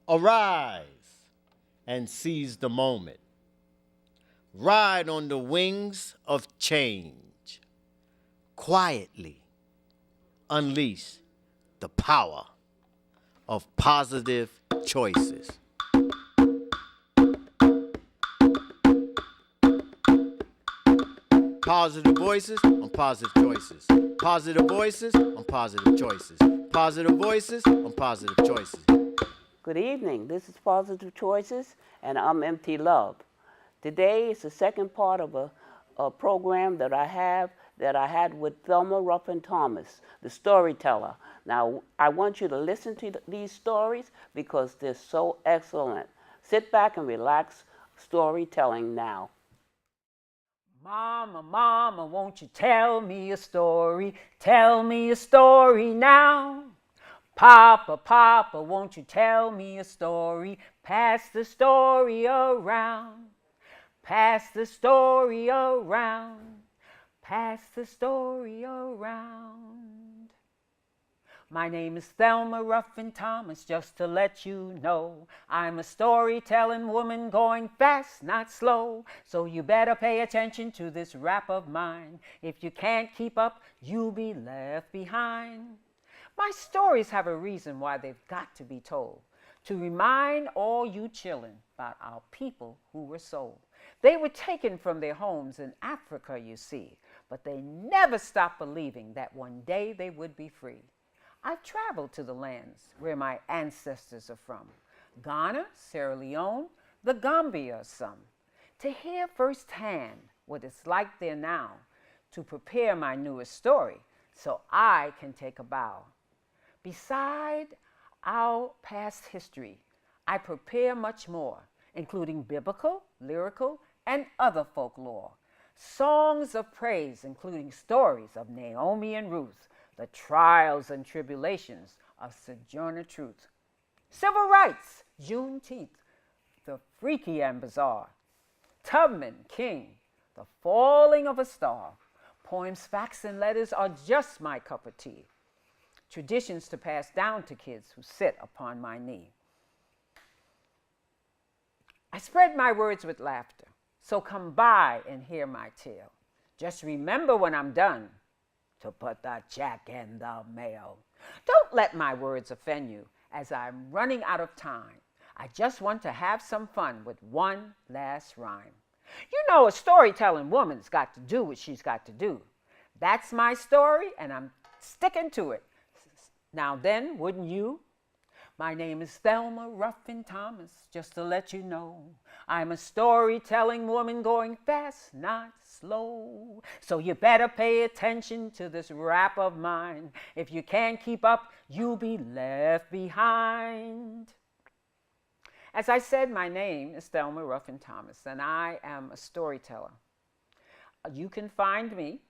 Arise and seize the moment. Ride on the wings of change. Quietly unleash the power of positive choices. Positive voices on positive choices. Positive voices on positive choices. Positive voices on positive choices. Good evening. This is Positive Choices, and I'm MT Love. Today is the second part of a program that I had with Thelma Ruffin-Thomas, the Storyteller. Now, I want you to listen to these stories because they're so excellent. Sit back and relax. Storytelling now. Mama, Mama, won't you tell me a story? Tell me a story now. Papa, Papa, won't you tell me a story? Pass the story around. Pass the story around. Pass the story around. My name is Thelma Ruffin-Thomas, just to let you know. I'm a storytelling woman going fast, not slow. So you better pay attention to this rap of mine. If you can't keep up, you'll be left behind. My stories have a reason why they've got to be told. To remind all you children about our people who were sold. They were taken from their homes in Africa, you see. But they never stopped believing that one day they would be free. I've traveled to the lands where my ancestors are from. Ghana, Sierra Leone, the Gambia some. To hear firsthand what it's like there now. To prepare my newest story so I can take a bow. Beside our past history, I prepare much more, including biblical, lyrical, and other folklore. Songs of praise, including stories of Naomi and Ruth, the trials and tribulations of Sojourner Truth. Civil rights, Juneteenth, the freaky and bizarre. Tubman, King, the falling of a star. Poems, facts, and letters are just my cup of tea. Traditions to pass down to kids who sit upon my knee. I spread my words with laughter, so come by and hear my tale. Just remember when I'm done to put the check in the mail. Don't let my words offend you as I'm running out of time. I just want to have some fun with one last rhyme. You know, a storytelling woman's got to do what she's got to do. That's my story, and I'm sticking to it. Now then, wouldn't you? My name is Thelma Ruffin-Thomas, just to let you know. I'm a storytelling woman going fast, not slow. So you better pay attention to this rap of mine. If you can't keep up, you'll be left behind. As I said, my name is Thelma Ruffin-Thomas, and I am a storyteller. You can find me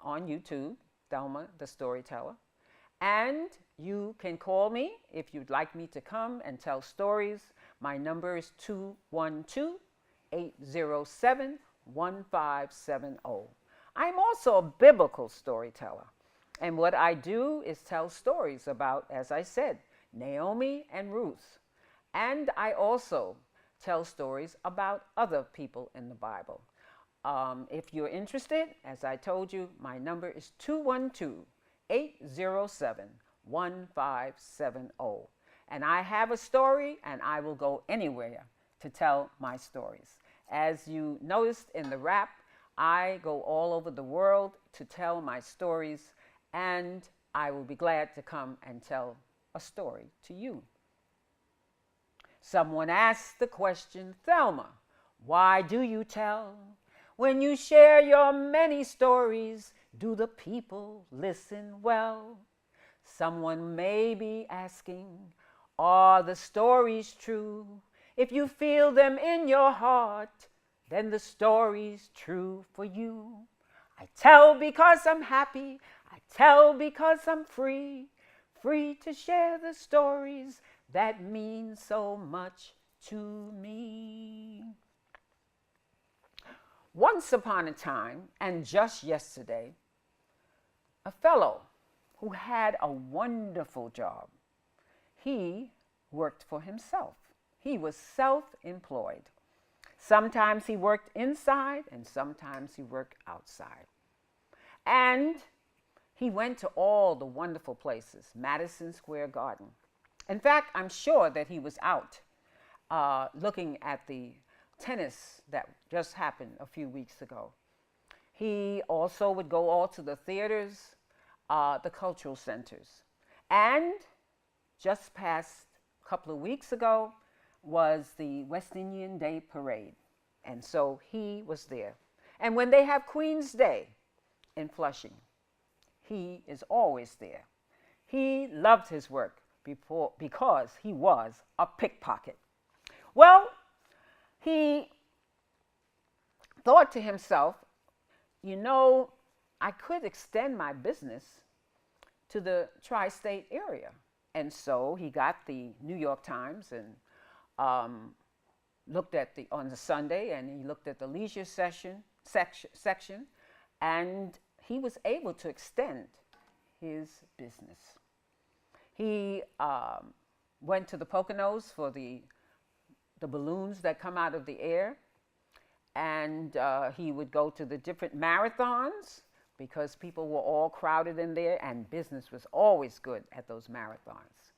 on YouTube, Thelma the Storyteller. And you can call me if you'd like me to come and tell stories. My number is 212-807-1570. I'm also a biblical storyteller. And what I do is tell stories about, as I said, Naomi and Ruth. And I also tell stories about other people in the Bible. If you're interested, as I told you, my number is 212-807-1570. And I have a story, and I will go anywhere to tell my stories. As you noticed in the rap, I go all over the world to tell my stories, and I will be glad to come and tell a story to you. Someone asked the question, Thelma, why do you tell? When you share your many stories, do the people listen well? Someone may be asking, are the stories true? If you feel them in your heart, then the story's true for you. I tell because I'm happy. I tell because I'm free. Free to share the stories that mean so much to me. Once upon a time, and just yesterday, a fellow who had a wonderful job. He worked for himself. He was self-employed. Sometimes he worked inside and sometimes he worked outside. And he went to all the wonderful places, Madison Square Garden. In fact, I'm sure that he was out looking at the tennis that just happened a few weeks ago. He also would go all to the theaters, the cultural centers. And just past a couple of weeks ago was the West Indian Day Parade. And so he was there. And when they have Queen's Day in Flushing, he is always there. He loved his work because he was a pickpocket. Well, he thought to himself, you know, I could extend my business to the tri-state area. And so he got the New York Times and looked at on the Sunday, and he looked at the leisure section, and he was able to extend his business. He went to the Poconos for the balloons that come out of the air, and he would go to the different marathons because people were all crowded in there, and business was always good at those marathons.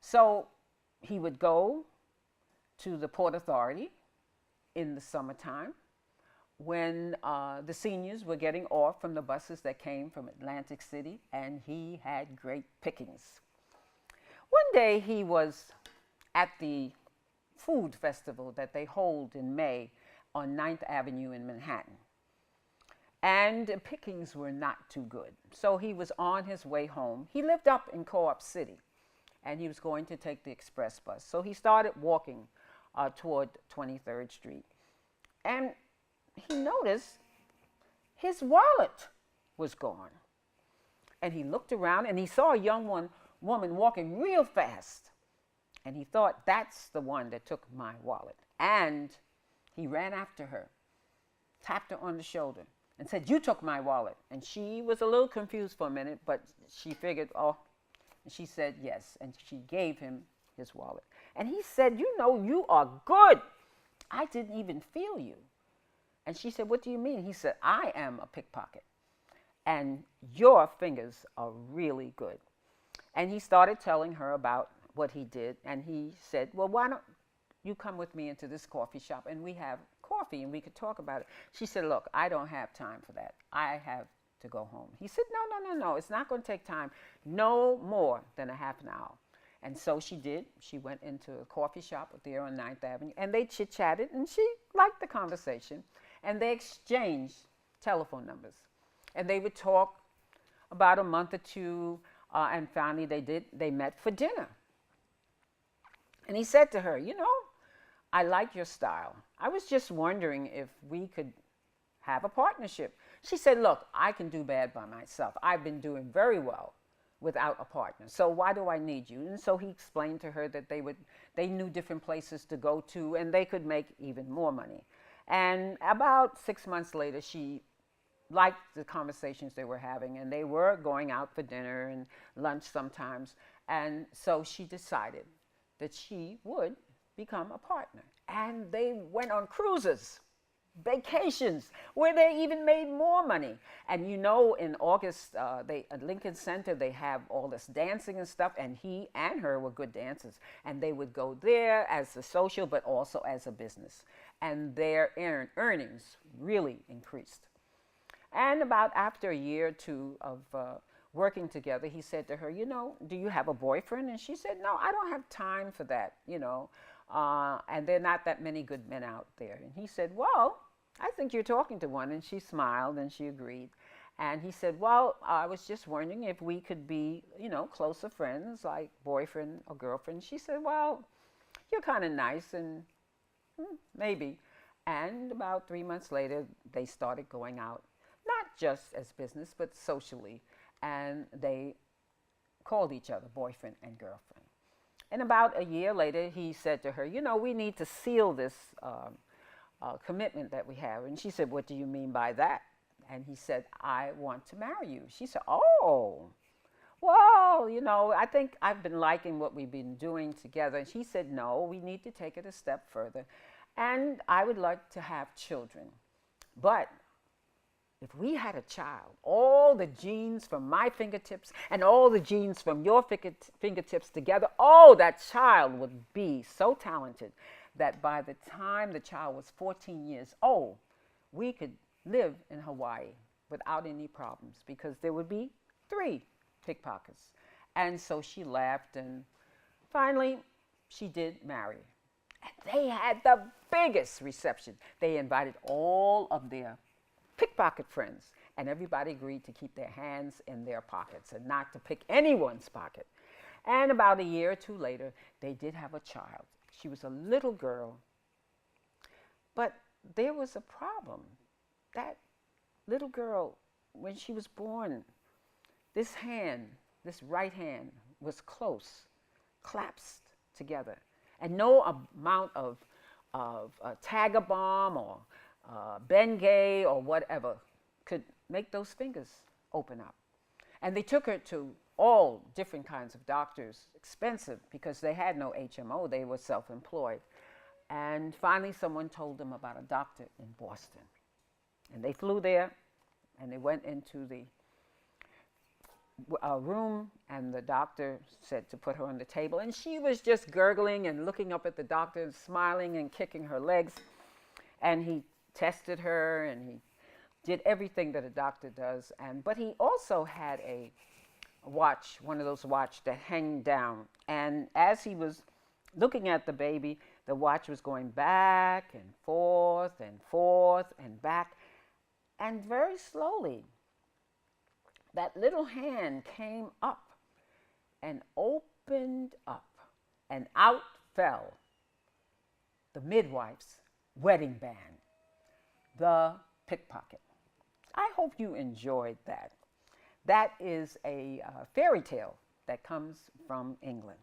So he would go to the Port Authority in the summertime when the seniors were getting off from the buses that came from Atlantic City, and he had great pickings. One day he was at the food festival that they hold in May on 9th Avenue in Manhattan. And the pickings were not too good. So he was on his way home. He lived up in Co-op City, and he was going to take the express bus. So he started walking toward 23rd Street. And he noticed his wallet was gone. And he looked around, and he saw a young woman walking real fast. And he thought, that's the one that took my wallet. And he ran after her, tapped her on the shoulder, and said, you took my wallet. And she was a little confused for a minute, but she figured, oh, and she said yes. And she gave him his wallet. And he said, you know, you are good. I didn't even feel you. And she said, what do you mean? He said, I am a pickpocket, and your fingers are really good. And he started telling her about what he did. And he said, well, why don't you come with me into this coffee shop, and we have coffee and we could talk about it. She said, look, I don't have time for that. I have to go home. He said, no. It's not going to take time. No more than a half an hour. And so she did. She went into a coffee shop there on 9th Avenue, and they chit-chatted, and she liked the conversation. And they exchanged telephone numbers. And they would talk about a month or two, and finally they met for dinner. And he said to her, you know, I like your style. I was just wondering if we could have a partnership. She said, look, I can do bad by myself. I've been doing very well without a partner. So why do I need you? And so he explained to her that they knew different places to go to, and they could make even more money. And about 6 months later, she liked the conversations they were having, and they were going out for dinner and lunch sometimes. And so she decided that she would become a partner. And they went on cruises, vacations, where they even made more money. And you know, in August, at Lincoln Center, they have all this dancing and stuff, and he and her were good dancers. And they would go there as a social, but also as a business. And their earnings really increased. And about after a year or two of working together, he said to her, you know, do you have a boyfriend? And she said, no, I don't have time for that, you know. And there are not that many good men out there. And he said, well, I think you're talking to one. And she smiled and she agreed. And he said, well, I was just wondering if we could be, you know, closer friends, like boyfriend or girlfriend. She said, well, you're kind of nice, and maybe. And about 3 months later, they started going out, not just as business, but socially. And they called each other boyfriend and girlfriend. And about a year later, he said to her, you know, we need to seal this commitment that we have. And she said, what do you mean by that? And he said, I want to marry you. She said, oh, well, I think I've been liking what we've been doing together. And she said, no, we need to take it a step further. And I would like to have children. But if we had a child, all the genes from my fingertips and all the genes from your fingertips together, oh, that child would be so talented that by the time the child was 14 years old, we could live in Hawaii without any problems because there would be 3 pickpockets. And so she laughed, and finally she did marry. And they had the biggest reception. They invited all of their pickpocket friends, and everybody agreed to keep their hands in their pockets and not to pick anyone's pocket. And about a year or 2 later, they did have a child. She was a little girl, but there was a problem. That little girl, when she was born, this right hand, was close, clasped together. And no amount of Tagabomb or Bengay or whatever could make those fingers open up. And they took her to all different kinds of doctors, expensive, because they had no HMO, they were self-employed. And finally someone told them about a doctor in Boston. And they flew there, and they went into the room, and the doctor said to put her on the table. And she was just gurgling and looking up at the doctor and smiling and kicking her legs. And he tested her, and he did everything that a doctor does. But he also had a watch, one of those watches that hang down. And as he was looking at the baby, the watch was going back and forth and forth and back. And very slowly, that little hand came up and opened up, and out fell the midwife's wedding band, the pickpocket. I hope you enjoyed that. That is a fairy tale that comes from England.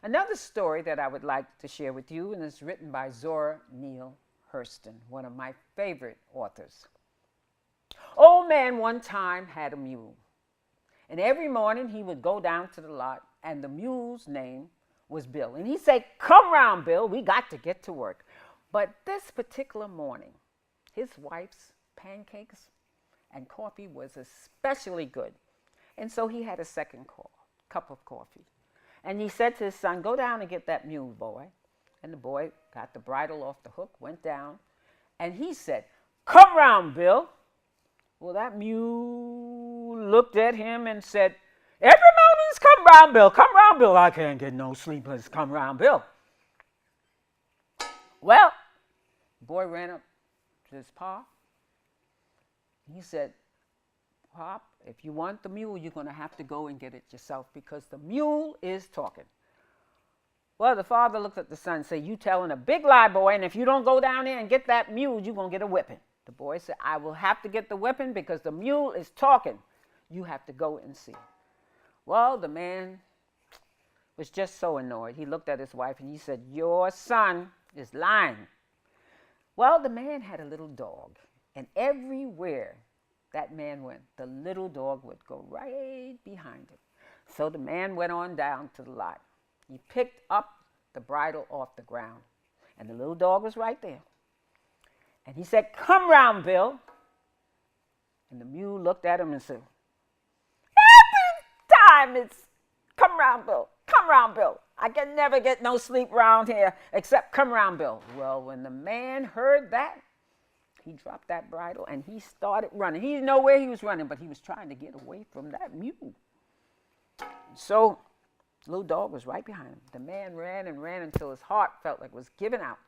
Another story that I would like to share with you, and is written by Zora Neale Hurston, one of my favorite authors. Old man one time had a mule, and every morning he would go down to the lot, and the mule's name was Bill. And he'd say, "Come round, Bill, we got to get to work." But this particular morning, his wife's pancakes and coffee was especially good. And so he had a second cup of coffee. And he said to his son, "Go down and get that mule, boy." And the boy got the bridle off the hook, went down, and he said, "Come round, Bill." Well, that mule looked at him and said, "Every morning's come round, Bill. Come round, Bill. I can't get no sleep. Let's come round, Bill." Well, the boy ran up to his pa. He said, "Pop, if you want the mule, you're going to have to go and get it yourself because the mule is talking." Well, the father looked at the son and said, "You telling a big lie, boy, and if you don't go down there and get that mule, you're going to get a whipping." The boy said, "I will have to get the whipping because the mule is talking. You have to go and see." Well, the man was just so annoyed. He looked at his wife and he said, "Your son is lying." Well, the man had a little dog, and everywhere that man went, the little dog would go right behind him. So the man went on down to the lot. He picked up the bridle off the ground, and the little dog was right there. And he said, "Come round, Bill." And the mule looked at him and said, "Every time it's come round, Bill. Come round, Bill. I can never get no sleep round here except come round, Bill." Well, when the man heard that, he dropped that bridle and he started running. He didn't know where he was running, but he was trying to get away from that mule. So the little dog was right behind him. The man ran and ran until his heart felt like it was giving out.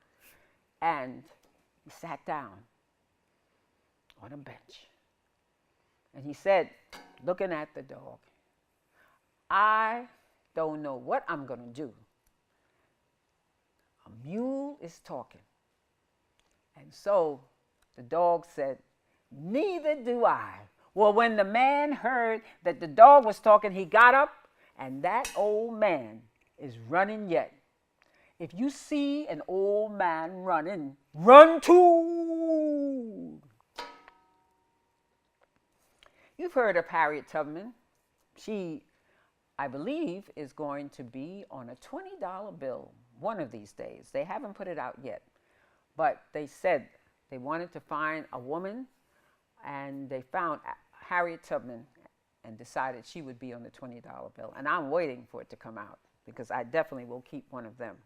And he sat down on a bench. And he said, looking at the dog, "I don't know what I'm going to do. A mule is talking." And so the dog said, "Neither do I." Well, when the man heard that the dog was talking, he got up, and that old man is running yet. If you see an old man running, run too. You've heard of Harriet Tubman. she, I believe, is going to be on a $20 bill one of these days. They haven't put it out yet, but they said they wanted to find a woman, and they found Harriet Tubman and decided she would be on the $20 bill. And I'm waiting for it to come out because I definitely will keep one of them.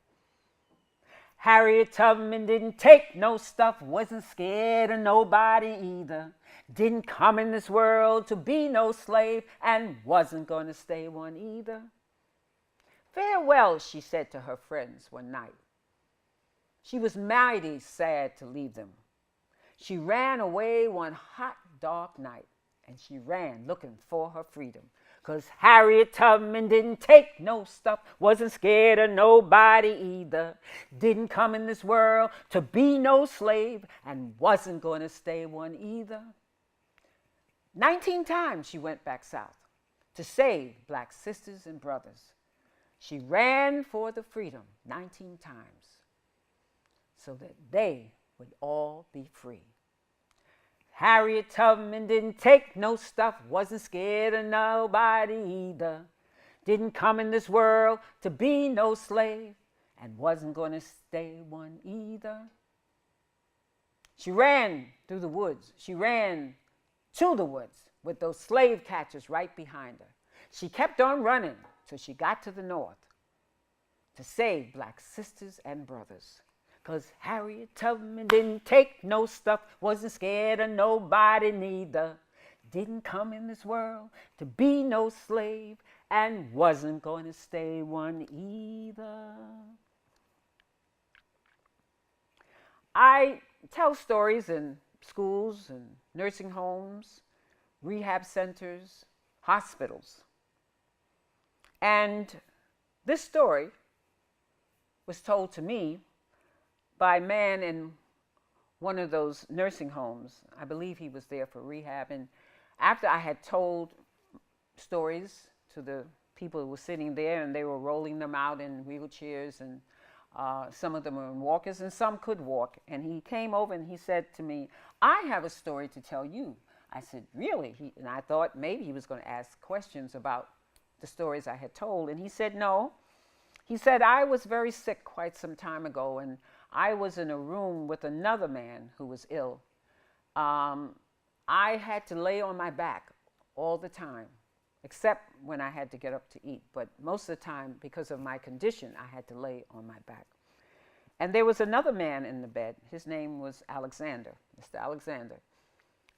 Harriet Tubman didn't take no stuff, wasn't scared of nobody either. Didn't come in this world to be no slave, and wasn't going to stay one either. Farewell, she said to her friends one night. She was mighty sad to leave them. She ran away one hot, dark night, and she ran looking for her freedom. 'Cause Harriet Tubman didn't take no stuff, wasn't scared of nobody either. Didn't come in this world to be no slave, and wasn't going to stay one either. 19 times she went back south to save black sisters and brothers. She ran for the freedom 19 times so that they would all be free. Harriet Tubman didn't take no stuff, wasn't scared of nobody either. Didn't come in this world to be no slave, and wasn't going to stay one either. She ran through the woods. She ran to the woods with those slave catchers right behind her. She kept on running till she got to the north to save black sisters and brothers. 'Cause Harriet Tubman didn't take no stuff, wasn't scared of nobody neither. Didn't come in this world to be no slave, and wasn't going to stay one either. I tell stories in schools and nursing homes, rehab centers, hospitals. And this story was told to me by a man in one of those nursing homes. I believe he was there for rehab. And after I had told stories to the people who were sitting there, and they were rolling them out in wheelchairs, and some of them were in walkers, and some could walk. And he came over and he said to me, "I have a story to tell you." I said, "Really?" And I thought maybe he was going to ask questions about the stories I had told. And he said, "No." He said, "I was very sick quite some time ago, and I was in a room with another man who was ill. I had to lay on my back all the time, except when I had to get up to eat. But most of the time, because of my condition, I had to lay on my back. And there was another man in the bed. His name was Alexander, Mr. Alexander.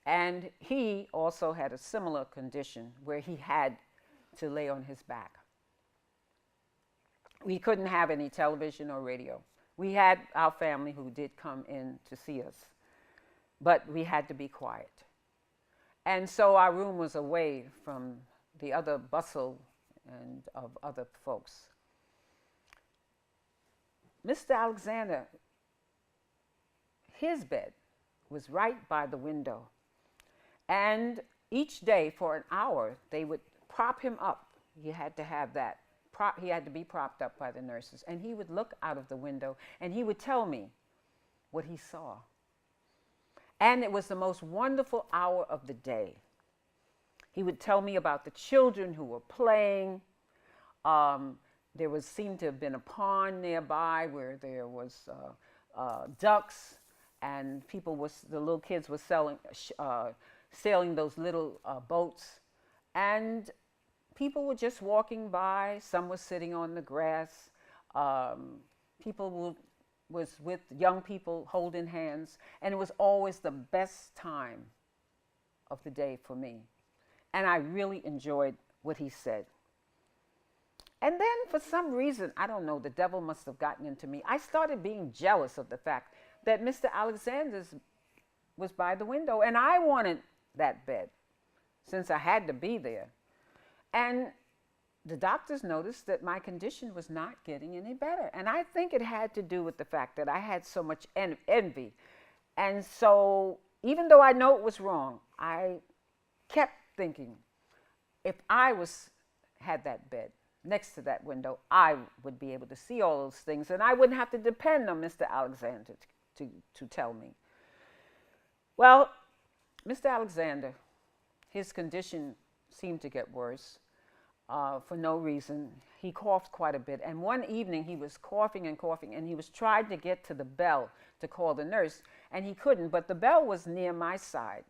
And he also had a similar condition where he had to lay on his back. We couldn't have any television or radio. We had our family who did come in to see us, but we had to be quiet. And so our room was away from the other bustle and of other folks. Mr. Alexander, his bed was right by the window. And each day for an hour, they would prop him up. He had to have that. He had to be propped up by the nurses. And he would look out of the window and he would tell me what he saw. And it was the most wonderful hour of the day. He would tell me about the children who were playing. There seemed to have been a pond nearby where there was ducks, and the little kids were sailing those little boats. And people were just walking by. Some were sitting on the grass. People was with young people holding hands. And it was always the best time of the day for me. And I really enjoyed what he said. And then for some reason, I don't know, the devil must have gotten into me. I started being jealous of the fact that Mr. Alexander's was by the window. And I wanted that bed since I had to be there. And the doctors noticed that my condition was not getting any better. And I think it had to do with the fact that I had so much envy. And so even though I know it was wrong, I kept thinking, if I had that bed next to that window, I would be able to see all those things, and I wouldn't have to depend on Mr. Alexander to tell me. Well, Mr. Alexander, his condition seemed to get worse. for no reason. He coughed quite a bit. And one evening he was coughing and coughing, and he was trying to get to the bell to call the nurse, and he couldn't. But the bell was near my side,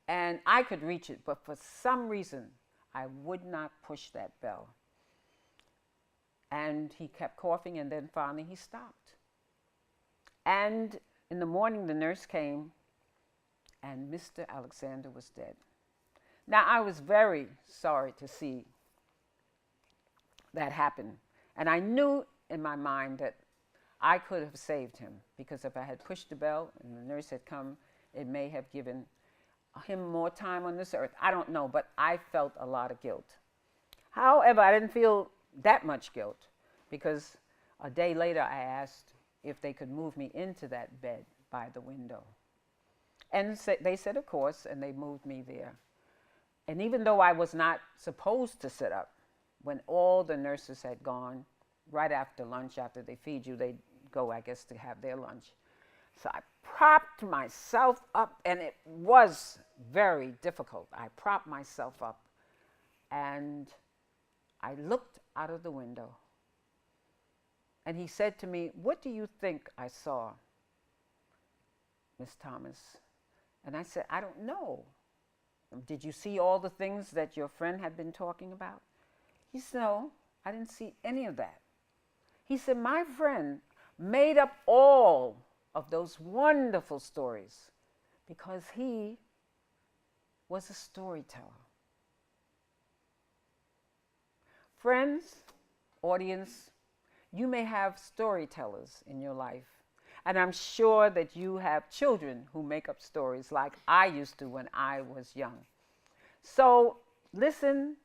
and I could reach it. But for some reason, I would not push that bell. And he kept coughing, and then finally he stopped. And in the morning, the nurse came, and Mr. Alexander was dead. Now, I was very sorry to see that happen. And I knew in my mind that I could have saved him, because if I had pushed the bell and the nurse had come, it may have given him more time on this earth. I don't know, but I felt a lot of guilt. However, I didn't feel that much guilt, because a day later I asked if they could move me into that bed by the window. And they said, of course, and they moved me there. And even though I was not supposed to sit up, when all the nurses had gone, right after lunch, after they feed you, they go, I guess, to have their lunch. So I propped myself up, and it was very difficult. I propped myself up, and I looked out of the window. And he said to me, "What do you think I saw, Miss Thomas?" And I said, "I don't know." "Did you see all the things that your friend had been talking about?" He said, "No, I didn't see any of that." He said, "My friend made up all of those wonderful stories because he was a storyteller." Friends, audience, you may have storytellers in your life. And I'm sure that you have children who make up stories like I used to when I was young. So listen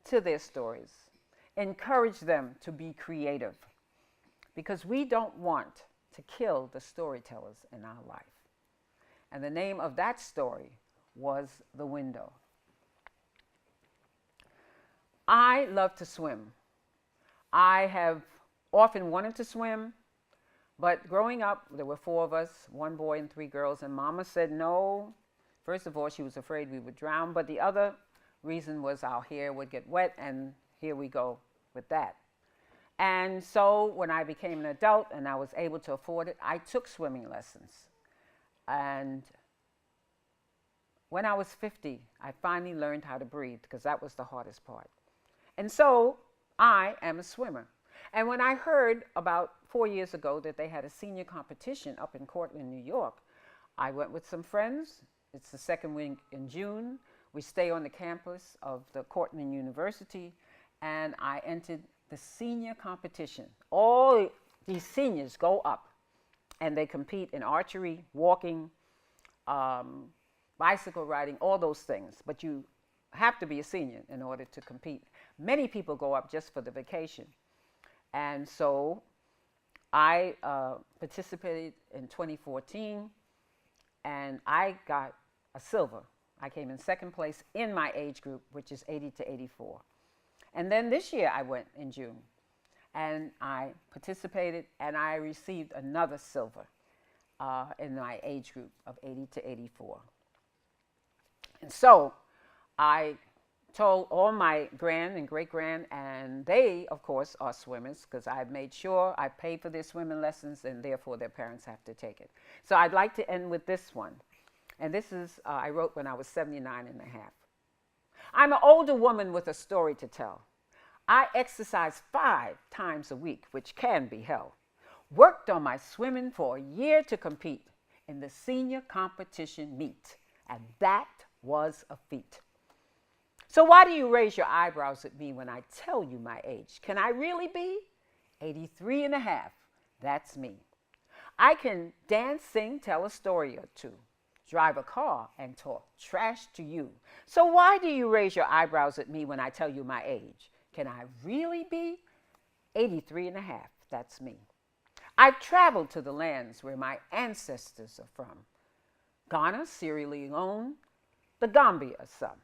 to their stories. Encourage them to be creative, because we don't want to kill the storytellers in our life. And the name of that story was The Window. I love to swim. I have often wanted to swim. But growing up, there were 4 of us, 1 boy and 3 girls, and Mama said no. First of all, she was afraid we would drown, but the other reason was our hair would get wet, and here we go with that. And so when I became an adult and I was able to afford it, I took swimming lessons. And when I was 50, I finally learned how to breathe, because that was the hardest part. And so I am a swimmer. And when I heard about 4 years ago that they had a senior competition up in Cortland, New York, I went with some friends. It's the second week in June. We stay on the campus of the Cortland University, and I entered the senior competition. All these seniors go up, and they compete in archery, walking, bicycle riding, all those things. But you have to be a senior in order to compete. Many people go up just for the vacation. And so I participated in 2014, and I got a silver. I came in second place in my age group, which is 80 to 84. And then this year I went in June, and I participated, and I received another silver in my age group of 80 to 84. And so I told all my grand and great-grand, and they, of course, are swimmers, because I made sure I paid for their swimming lessons, and therefore their parents have to take it. So I'd like to end with this one. And this is, I wrote when I was 79 and a half. "I'm an older woman with a story to tell. I exercise 5 times a week, which can be hell. Worked on my swimming for a year to compete in the senior competition meet, and that was a feat. So why do you raise your eyebrows at me when I tell you my age? Can I really be 83 and a half? That's me. I can dance, sing, tell a story or 2, drive a car, and talk trash to you. So why do you raise your eyebrows at me when I tell you my age? Can I really be 83 and a half? That's me. I've traveled to the lands where my ancestors are from. Ghana, Sierra Leone, the Gambia, some.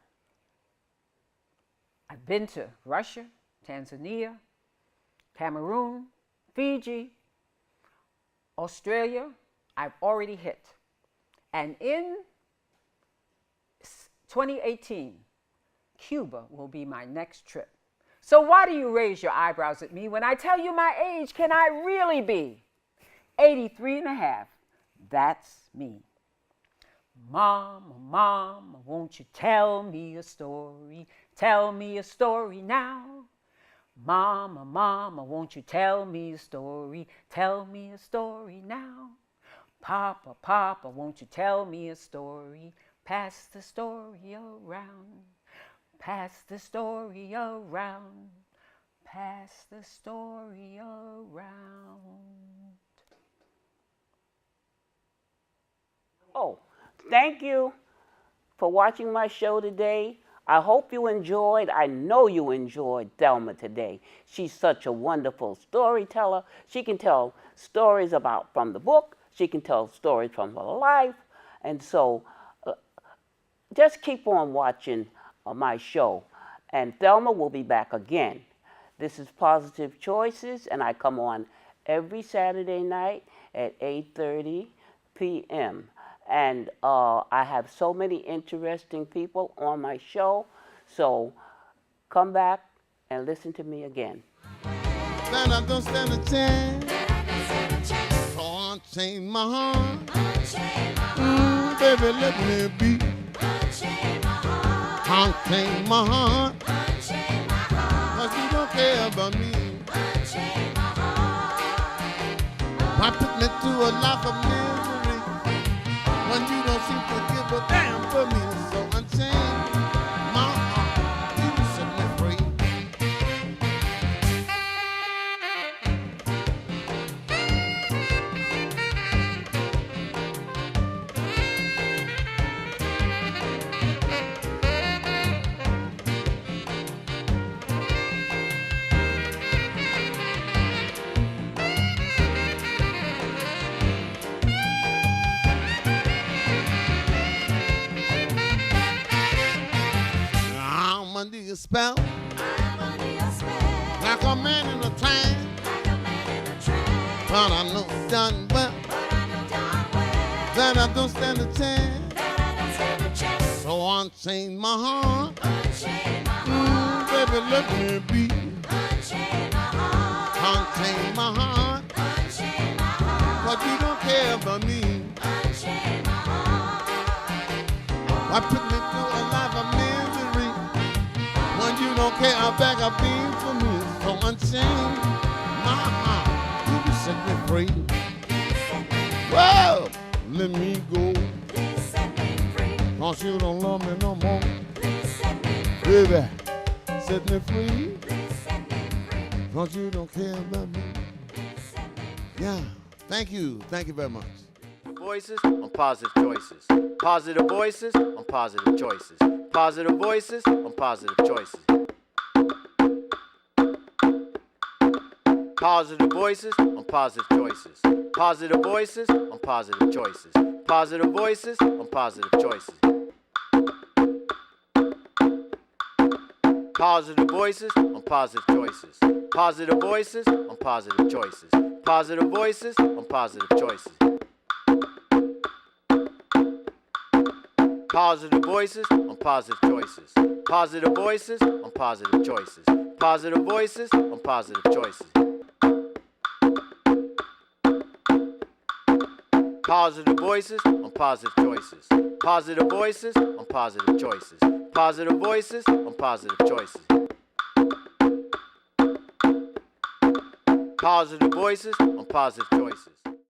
I've been to Russia, Tanzania, Cameroon, Fiji, Australia. I've already hit. And in 2018, Cuba will be my next trip. So why do you raise your eyebrows at me when I tell you my age? Can I really be 83 and a half? That's me. Mama, mama, won't you tell me a story? Tell me a story now. Mama, mama, won't you tell me a story? Tell me a story now. Papa, papa, won't you tell me a story? Pass the story around. Pass the story around. Pass the story around. Oh, thank you for watching my show today. I hope you enjoyed. I know you enjoyed Thelma today. She's such a wonderful storyteller. She can tell stories from the book. She can tell stories from her life. And so just keep on watching my show. And Thelma will be back again. This is Positive Choices, and I come on every Saturday night at 8:30 p.m. And I have so many interesting people on my show. So come back and listen to me again. Then I don't stand a chance. So unchain my heart. Baby, let me be. Unchain my heart. Cause you don't care about me. Why put me through a life of misery when you don't seem to give a damn for me? So unchain my heart. You set me free. I'm under your spell. Like a man in a trance. But I know done well that I don't stand a chance. So unchain my heart. Baby, let me be. Unchain my heart. But you don't care about me. Why put me through a life of misery when you don't care how bad I've been for me? So unchain my heart. You can set me free. Whoa, let me go. Cause you don't love me no more. Baby, set me free. Cause you don't care about me. Yeah, thank you. Thank you very much. Voices on positive choices. Positive voices on positive choices. Positive voices on positive choices. Positive voices on positive choices. Positive voices on positive choices. Positive voices on positive choices. Positive voices on positive choices. Positive voices on positive choices. Positive voices on positive choices. Positive voices on positive choices. Positive voices on positive choices. Positive voices on positive choices. Positive voices on positive choices. Positive voices on positive choices. Positive voices on positive choices. Positive voices on positive choices.